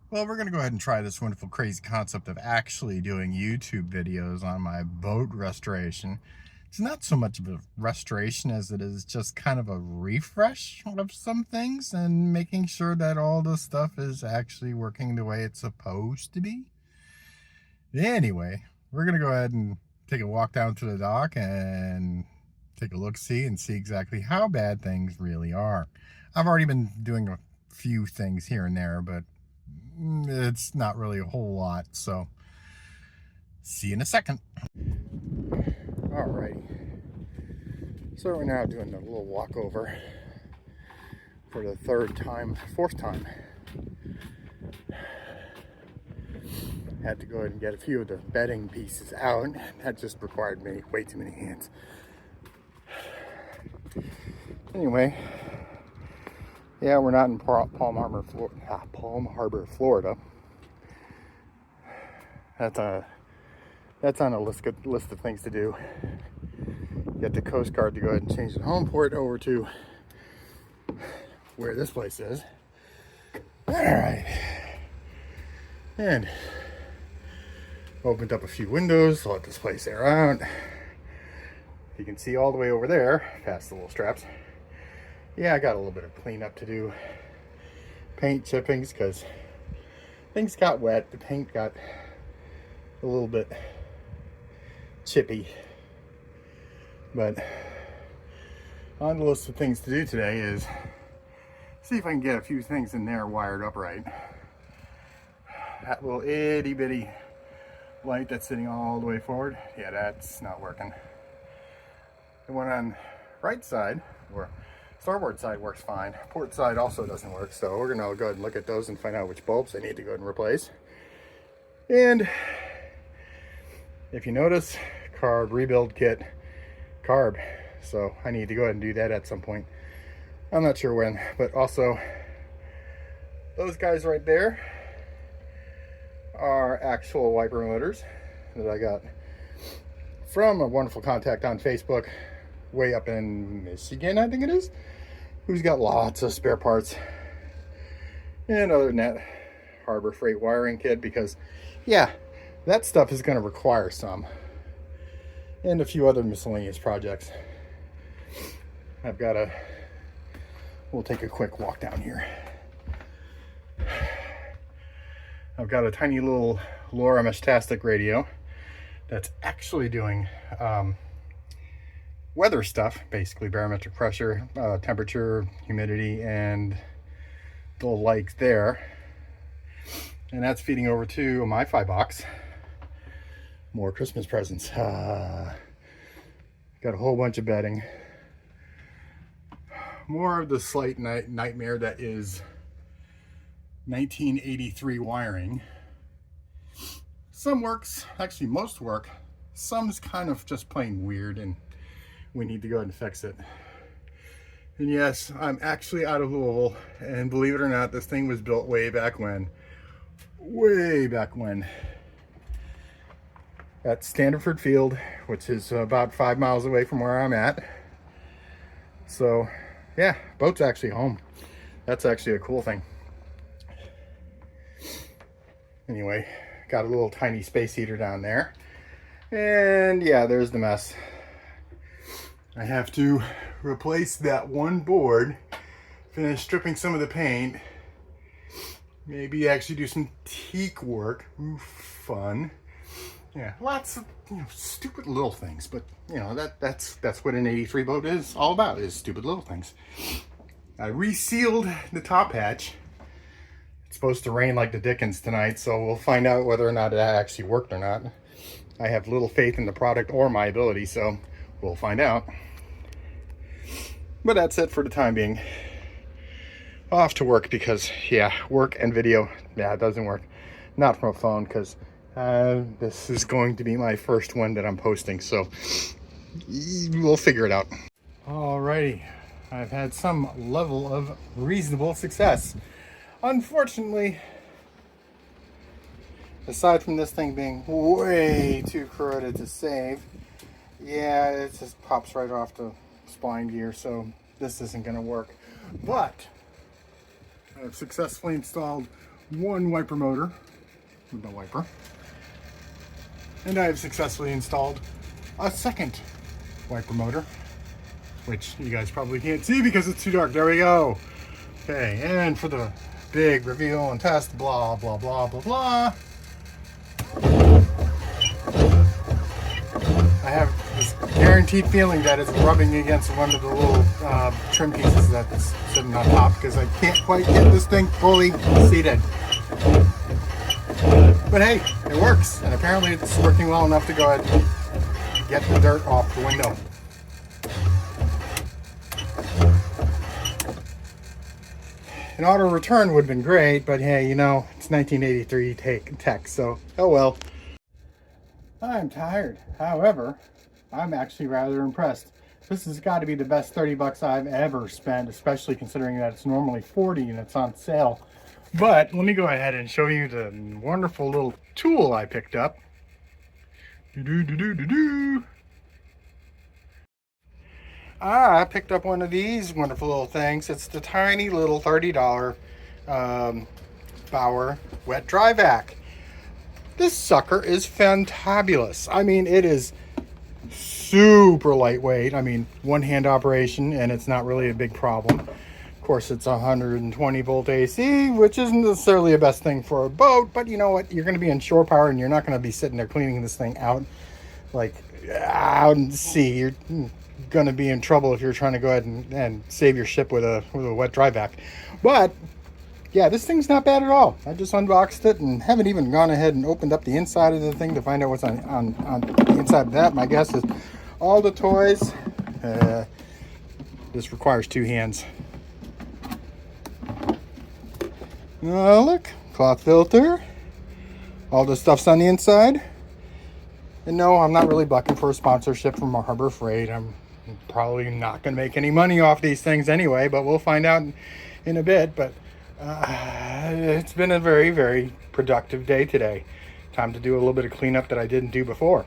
Well, we're going to go ahead and try this wonderful, crazy concept of actually doing YouTube videos on my boat restoration. It's not so much of a restoration as it is just kind of a refresh of some things and making sure that all the stuff is actually working the way it's supposed to be. Anyway, we're going to go ahead and take a walk down to the dock and take a look-see and see exactly how bad things really are. I've already been doing a few things here and there, but it's not really a whole lot, so see you in a second. Alrighty, so we're now doing a little walkover for the fourth time. Had to go ahead and get a few of the bedding pieces out. That just required way too many hands. Anyway, yeah, we're not in Palm Harbor, Florida. That's on a list of things to do. Get the Coast Guard to go ahead and change the home port over to where this place is. All right, and opened up a few windows to let this place air out. You can see all the way over there past the little straps. Yeah, I got a little bit of cleanup to do. Paint chippings, because things got wet. The paint got a little bit chippy. But on the list of things to do today is see if I can get a few things in there wired up right. That little itty bitty light that's sitting all the way forward, yeah, that's not working. The one on right side, or starboard side, works fine. Port side also doesn't work, so we're gonna go ahead and look at those and find out which bulbs I need to go ahead and replace. And if you notice, carb rebuild kit, carb, so I need to go ahead and do that at some point. I'm not sure when, but also those guys right there are actual wiper motors that I got from a wonderful contact on Facebook way up in Michigan, I think it is, who's got lots of spare parts. And other than that, Harbor Freight wiring kit, because yeah, that stuff is going to require some, and a few other miscellaneous projects. We'll take a quick walk down here. I've got a tiny little LoRa Meshtastic radio that's actually doing weather stuff, basically barometric pressure, temperature, humidity, and the like there. And that's feeding over to a MiFi box. More Christmas presents. Got a whole bunch of bedding. More of the slight nightmare that is 1983 wiring. Some works, actually most work. Some's kind of just plain weird, and we need to go ahead and fix it. And yes, I'm actually out of Louisville, and believe it or not, this thing was built way back when. At Standerford Field, which is about 5 miles away from where I'm at. So yeah, boat's actually home. That's actually a cool thing. Anyway, got a little tiny space heater down there. And yeah, there's the mess. I have to replace that one board, finish stripping some of the paint, maybe actually do some teak work. Ooh, fun. Yeah, lots of stupid little things, but that's what an 83 boat is all about, is stupid little things. I resealed the top hatch. It's supposed to rain like the dickens tonight, so we'll find out whether or not it actually worked or not. I have little faith in the product or my ability, so we'll find out. But that's it for the time being. Off to work, because yeah, work and video, yeah, it doesn't work. Not from a phone, because this is going to be my first one that I'm posting, so we'll figure it out. Alrighty, I've had some level of reasonable success. Unfortunately, aside from this thing being way too corroded to save, yeah, it just pops right off the spline gear, so this isn't going to work. But I've successfully installed one wiper motor with no wiper. And I have successfully installed a second wiper motor, which you guys probably can't see because it's too dark. There we go. Okay, and for the big reveal and test, blah, blah, blah, blah, blah. I have this guaranteed feeling that it's rubbing against one of the little trim pieces that's sitting on top because I can't quite get this thing fully seated. But hey, it works, and apparently it's working well enough to go ahead and get the dirt off the window. An auto return would have been great, but hey, you know, it's 1983 tech, so oh well. I'm tired. However, I'm actually rather impressed. This has got to be the best 30 bucks I've ever spent, especially considering that it's normally 40 and it's on sale. But let me go ahead and show you the wonderful little tool I picked up. I picked up one of these wonderful little things. It's the tiny little $30 Bauer wet dry vac. This sucker is fantabulous. I mean, it is super lightweight. I mean, one-hand operation, and it's not really a big problem. Of course, it's 120 volt AC, which isn't necessarily the best thing for a boat, but you know what? You're going to be in shore power, and you're not going to be sitting there cleaning this thing out, like out in the sea. You're going to be in trouble if you're trying to go ahead and save your ship with a wet dry vac. But yeah, this thing's not bad at all. I just unboxed it and haven't even gone ahead and opened up the inside of the thing to find out what's on the inside of that. My guess is all the toys. This requires two hands. Oh, look, cloth filter. All the stuff's on the inside. And no, I'm not really bucking for a sponsorship from Harbor Freight. I'm probably not going to make any money off these things anyway, but we'll find out in a bit. But it's been a very, very productive day today. Time to do a little bit of cleanup that I didn't do before.